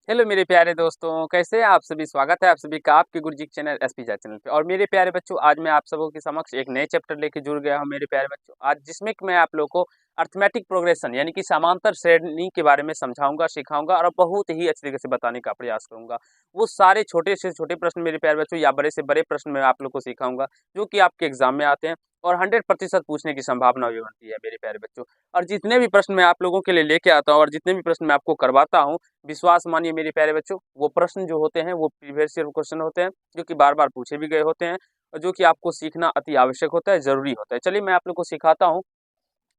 Hello मेरे प्यारे दोस्तों, कैसे हैं आप सभी। स्वागत है आप सभी का आपके गुरुजी के चैनल एसपी चैनल पे। और मेरे प्यारे बच्चों, आज मैं आप सबों के समक्ष एक नए चैप्टर लेके जुड़ गया हूं मेरे प्यारे बच्चों। आज जिसमें कि मैं आप लोगों को अर्थमेटिक प्रोग्रेशन यानी कि समांतर श्रेणी के बारे में समझाऊंगा, सिखाऊंगा और बहुत ही अच्छी तरीके से बताने का प्रयास करूंगा। वो सारे छोटे से छोटे प्रश्न मेरे प्यारे बच्चों या बड़े से बड़े प्रश्न मैं आप लोग को सिखाऊंगा जो कि आपके एग्जाम में आते हैं और 100% पूछने की संभावना भी बनती है मेरे प्यारे बच्चों। और जितने भी प्रश्न मैं आप लोगों के लिए लेके आता हूँ और जितने भी प्रश्न मैं आपको करवाता हूँ, विश्वास मानिए मेरे प्यारे बच्चों, वो प्रश्न जो होते हैं वो प्रीवियस ईयर क्वेश्चन होते हैं जो कि बार बार पूछे भी गए होते हैं और जो कि आपको सीखना अति आवश्यक होता है, जरूरी होता है। चलिए मैं आप लोग को सिखाता हूँ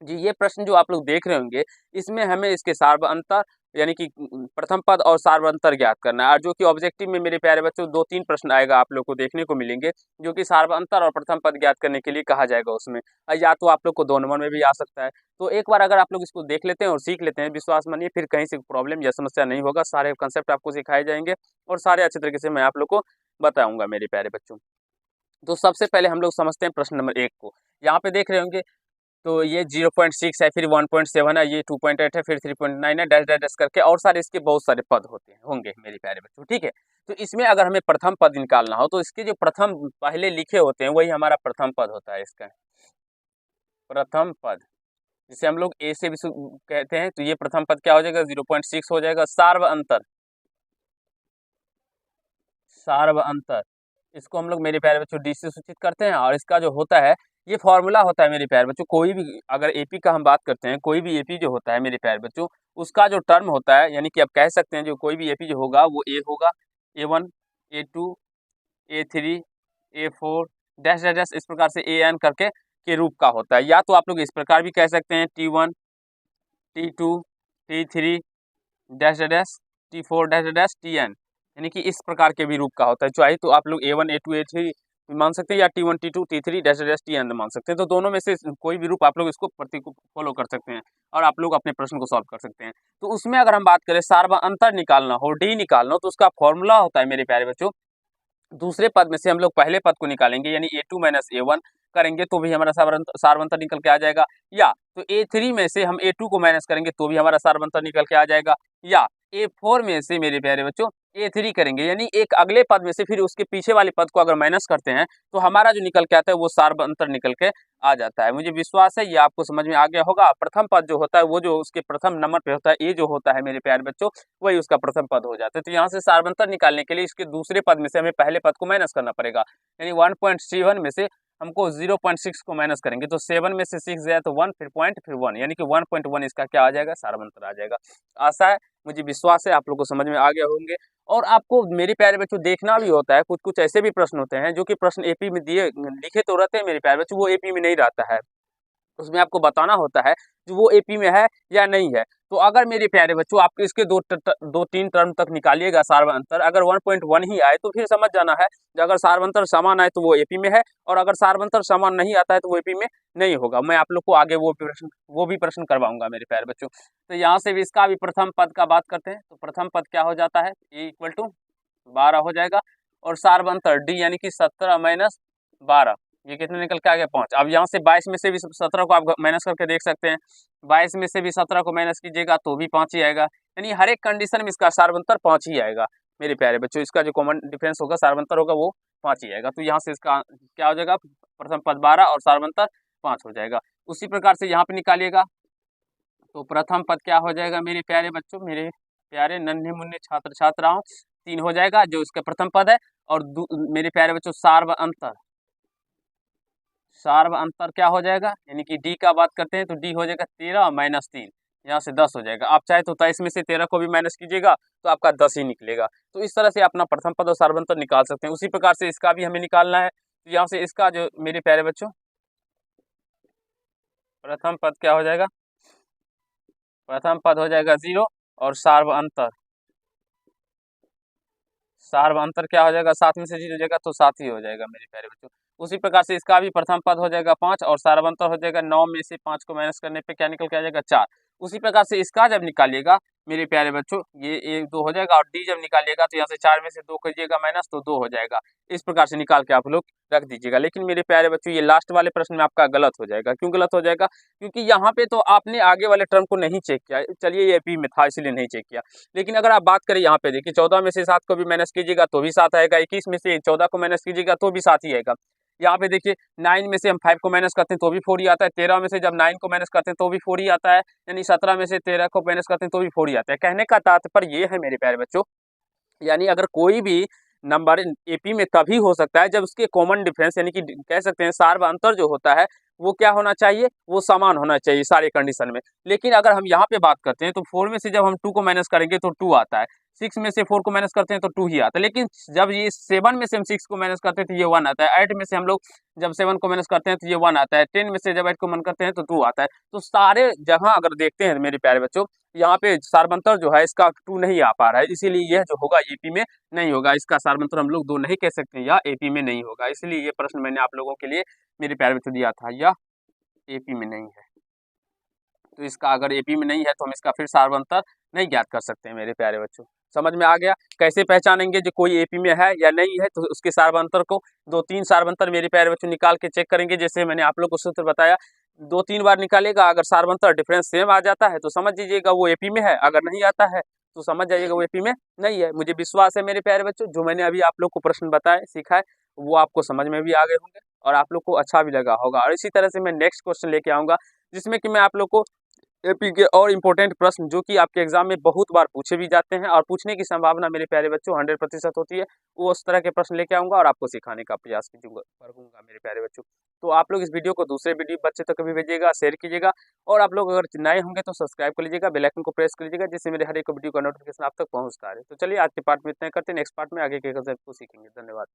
जी। ये प्रश्न जो आप लोग देख रहे होंगे, इसमें हमें इसके सार्व अंतर यानी कि प्रथम पद और सार्व अंतर ज्ञात करना है। और जो कि ऑब्जेक्टिव में मेरे प्यारे बच्चों 2-3 प्रश्न आएगा आप लोग को देखने को मिलेंगे जो कि सार्व अंतर और प्रथम पद ज्ञात करने के लिए कहा जाएगा उसमें। या तो आप लोग को 2 नंबर में भी आ सकता है। तो एक बार अगर आप लोग इसको देख लेते हैं और सीख लेते हैं, विश्वास मानिए फिर कहीं से प्रॉब्लम या समस्या नहीं होगा। सारे कंसेप्ट आपको सिखाए जाएंगे और सारे अच्छे तरीके से मैं आप लोग को बताऊंगा मेरे प्यारे बच्चों। तो सबसे पहले हम लोग समझते हैं प्रश्न नंबर 1 को। यहाँ पे देख रहे होंगे तो ये 0.6 है, फिर 1.7 है, ये 2.8 है, फिर 3.9 है, डैश डैश डैश करके और सारे इसके बहुत सारे पद होते हैं होंगे मेरे प्यारे बच्चों। ठीक है, तो इसमें अगर हमें प्रथम पद निकालना हो तो इसके जो प्रथम पहले लिखे होते हैं वही हमारा प्रथम पद होता है। इसका प्रथम पद जिसे हम लोग ए से भी कहते हैं, तो ये प्रथम पद क्या हो जाएगा, 0.6 हो जाएगा। सार्व अंतर, सार्व अंतर इसको हम लोग मेरे प्यारे बच्चों डी से सूचित करते हैं। और इसका जो होता है ये फॉर्मूला होता है मेरे प्यारे बच्चों। कोई भी अगर एपी का हम बात करते हैं, कोई भी एपी जो होता है मेरे प्यारे बच्चों, उसका जो टर्म होता है यानी कि आप कह सकते हैं जो कोई भी एपी जो होगा वो ए होगा, A1, A2, A3, A4 dash dash dash इस प्रकार से AN करके के रूप का होता है। या तो आप लोग इस प्रकार भी कह सकते हैं T1, T2, T3 dash dash dash T4 dash dash dash TN, यानी कि इस प्रकार के भी रूप का होता है। चाहे तो आप लोग A1, A2, A3 मान सकते हैं या T1, T2, T3 dash dash dash TN मान सकते हैं। तो दोनों में से कोई भी रूप आप लोग इसको प्रति को फॉलो कर सकते हैं और आप लोग अपने प्रश्न को सॉल्व कर सकते हैं। तो उसमें अगर हम बात करें सार्व अंतर निकालना हो, डी निकालना हो, तो उसका फॉर्मूला होता है मेरे प्यारे बच्चों, दूसरे पद में से हम लोग पहले पद को निकालेंगे यानी A2 माइनस A1 करेंगे तो भी हमारा सार्वंतर निकल के आ जाएगा। या तो A3 में से हम A2 को माइनस करेंगे तो भी हमारा सार्वंतर निकल के आ जाएगा। या A4 में से मेरे प्यारे बच्चों A3 करेंगे यानी एक अगले पद में से फिर उसके पीछे वाले पद को अगर माइनस करते हैं तो हमारा जो निकल के आता है वो सार्वंतर निकल के आ जाता है। मुझे विश्वास है ये आपको समझ में आ गया होगा। प्रथम पद जो होता है वो जो उसके प्रथम नंबर पे होता है, ये जो होता है मेरे प्यारे बच्चों वही उसका प्रथम पद हो जाता है। तो यहाँ से सार्वंतर निकालने के लिए इसके दूसरे पद में से हमें पहले पद को माइनस करना पड़ेगा। यानी 1.7 में से हमको 0.6 को माइनस करेंगे तो 7 में से 6 जाए तो 1 फिर पॉइंट फिर 1 यानी कि 1.1 इसका क्या आ जाएगा, सार्वंतर आ जाएगा। आशा है, मुझे विश्वास है आप लोग को समझ में आ गया होंगे। और आपको मेरे प्यारे बच्चों देखना भी होता है, कुछ कुछ ऐसे भी प्रश्न होते हैं जो कि प्रश्न एपी में दिए लिखे तो रहते हैं मेरे प्यारे बच्चों, वो एपी में नहीं रहता है। उसमें आपको बताना होता है जो वो एपी में है या नहीं है। तो अगर मेरे प्यारे बच्चों आप इसके 2-3 टर्म तक निकालिएगा सार्वंतर, अगर 1.1 ही आए तो फिर समझ जाना है कि अगर सार्वंतर समान आए तो वो एपी में है और अगर सार्वंतर समान नहीं आता है तो वो एपी में नहीं होगा। मैं आप लोग को आगे वो भी प्रश्न करवाऊंगा मेरे प्यारे बच्चों। तो यहाँ से भी इसका भी प्रथम पद का बात करते हैं। तो प्रथम पद क्या हो जाता है, ए इक्वल टू 12 हो जाएगा। और सार्वंतर डी यानी कि 17 माइनस 12, ये कितने निकल के आ गया, 5। अब यहाँ से 22 में से भी 17 को आप माइनस करके देख सकते हैं। 22 में से भी 17 को माइनस कीजिएगा तो भी 5 ही आएगा। यानी हर एक कंडीशन में इसका सार्वंतर 5 ही आएगा मेरे प्यारे बच्चों। इसका जो कॉमन डिफरेंस होगा सार्वंतर होगा वो 5 ही आएगा। तो यहाँ से इसका क्या हो जाएगा, प्रथम पद 12 और सार्वंतर 5 हो जाएगा। उसी प्रकार से यहाँ पे निकालिएगा तो प्रथम पद क्या हो जाएगा मेरे प्यारे बच्चों, मेरे प्यारे नन्हे मुन्ने छात्र छात्राओं, 3 हो जाएगा जो इसका प्रथम पद है। और मेरे प्यारे बच्चों सार्व अंतर, सार्व अंतर क्या हो जाएगा, यानी कि डी का बात करते हैं तो डी हो जाएगा 13 माइनस 3, यहाँ से 10 हो जाएगा। आप चाहे तो 23 में से 13 को भी माइनस कीजिएगा तो आपका 10 ही निकलेगा। तो इस तरह से अपना प्रथम पद और सार्वंतर निकाल सकते हैं। उसी प्रकार से इसका भी हमें निकालना है। तो यहाँ से इसका जो मेरे प्यारे बच्चों प्रथम पद क्या हो जाएगा, प्रथम पद हो जाएगा 0 और सार्व अंतर, सार्व अंतर क्या हो जाएगा, 7 में से 0 हो जाएगा तो 7 ही हो जाएगा मेरे प्यारे बच्चों। उसी प्रकार से इसका भी प्रथम पद हो जाएगा 5 और सार्वंतर हो जाएगा 9 में से 5 को माइनस करने पे क्या निकल के आ जाएगा, 4। उसी प्रकार से इसका जब निकालिएगा मेरे प्यारे बच्चों, ये 1 2 हो जाएगा, और डी जब निकालिएगा तो यहाँ से 4 में से 2 करिएगा माइनस, तो 2 हो जाएगा। इस प्रकार से निकाल के आप लोग रख दीजिएगा। लेकिन मेरे प्यारे बच्चों, ये लास्ट वाले प्रश्न में आपका गलत हो जाएगा। क्यों गलत हो जाएगा? क्योंकि यहाँ पे तो आपने आगे वाले टर्म को नहीं चेक किया। चलिए, ये एपी में था इसलिए नहीं चेक किया। लेकिन अगर आप बात करें यहाँ पे, देखिए 14 में से 7 को भी माइनस कीजिएगा तो भी 7 आएगा, 21 में से 14 को माइनस कीजिएगा तो भी 7 ही आएगा। यहाँ पे देखिए 9 में से हम 5 को माइनस करते हैं तो भी 4 ही आता है, 13 में से जब 9 को माइनस करते हैं तो भी 4 ही आता है, यानी 17 में से 13 को माइनस करते हैं तो भी 4 ही आता है। कहने का तात्पर्य ये है मेरे प्यारे बच्चों, यानी अगर कोई भी नंबर एपी में तभी हो सकता है जब उसके कॉमन डिफरेंस, यानी कि कह सकते हैं सार्व अंतर जो होता है वो क्या होना चाहिए, वो समान होना चाहिए सारे कंडीशन में। लेकिन अगर हम यहाँ पे बात करते हैं तो 4 में से जब हम 2 को माइनस करेंगे तो 2 आता है, 6 में से 4 को माइनस करते हैं तो 2 ही आता है। लेकिन जब ये 7 में से हम 6 को माइनस करते हैं तो ये 1 आता है, 8 में से हम लोग जब 7 को माइनस करते हैं तो ये 1 आता है, 10 में से जब 8 को माइनस करते हैं तो 2 आता है। तो सारे जगह अगर देखते हैं मेरे प्यारे बच्चों, यहाँ पे सार्वंतर जो है इसका 2 नहीं आ पा रहा है, इसीलिए यह जो होगा एपी में नहीं होगा। इसका सार्वंतर हम लोग 2 नहीं कह सकते, या एपी में नहीं होगा। इसलिए ये प्रश्न मैंने आप लोगों के लिए मेरे प्यारे बच्चों दिया था, या एपी में नहीं है। तो इसका अगर एपी में नहीं है तो हम इसका फिर सार्वंतर नहीं ज्ञात कर सकते हैं मेरे प्यारे बच्चों। समझ में आ गया? कैसे पहचानेंगे जो कोई एपी में है या नहीं है? तो उसके सार्वंतर को 2-3 सार्वंतर मेरे प्यारे बच्चों निकाल के चेक करेंगे। जैसे मैंने आप लोग को सूत्र बताया, 2-3 बार निकालेगा, अगर सार्वंतर डिफरेंस सेम आ जाता है तो समझ लीजिएगा वो एपी में है, अगर नहीं आता है तो समझ जाइएगा वो एपी में नहीं है। मुझे विश्वास है मेरे प्यारे बच्चों, जो मैंने अभी आप लोग को प्रश्न बताए सिखाए वो आपको समझ में भी आ गए होंगे और आप लोग को अच्छा भी लगा होगा। और इसी तरह से मैं नेक्स्ट क्वेश्चन लेके आऊँगा, जिसमें कि मैं आप लोग को एपी के और इम्पोर्टेंट प्रश्न जो कि आपके एग्जाम में बहुत बार पूछे भी जाते हैं और पूछने की संभावना मेरे प्यारे बच्चों 100% होती है, वो उस तरह के प्रश्न लेके आऊँगा और आपको सिखाने का प्रयास करूँगा मेरे प्यारे बच्चों। तो आप लोग इस वीडियो को दूसरे वीडियो बच्चे तक भी भेजिएगा, शेयर कीजिएगा, और आप लोग अगर नए होंगे तो सब्सक्राइब कर लीजिएगा, बेल आइकन को प्रेस कर लीजिएगा, जिससे मेरे हर एक वीडियो का नोटिफिकेशन आप तक पहुँचता है। तो चलिए, आज के पार्ट में इतना ही करते हैं, नेक्स्ट पार्ट में आगे के कंसेप्ट को सीखेंगे। धन्यवाद।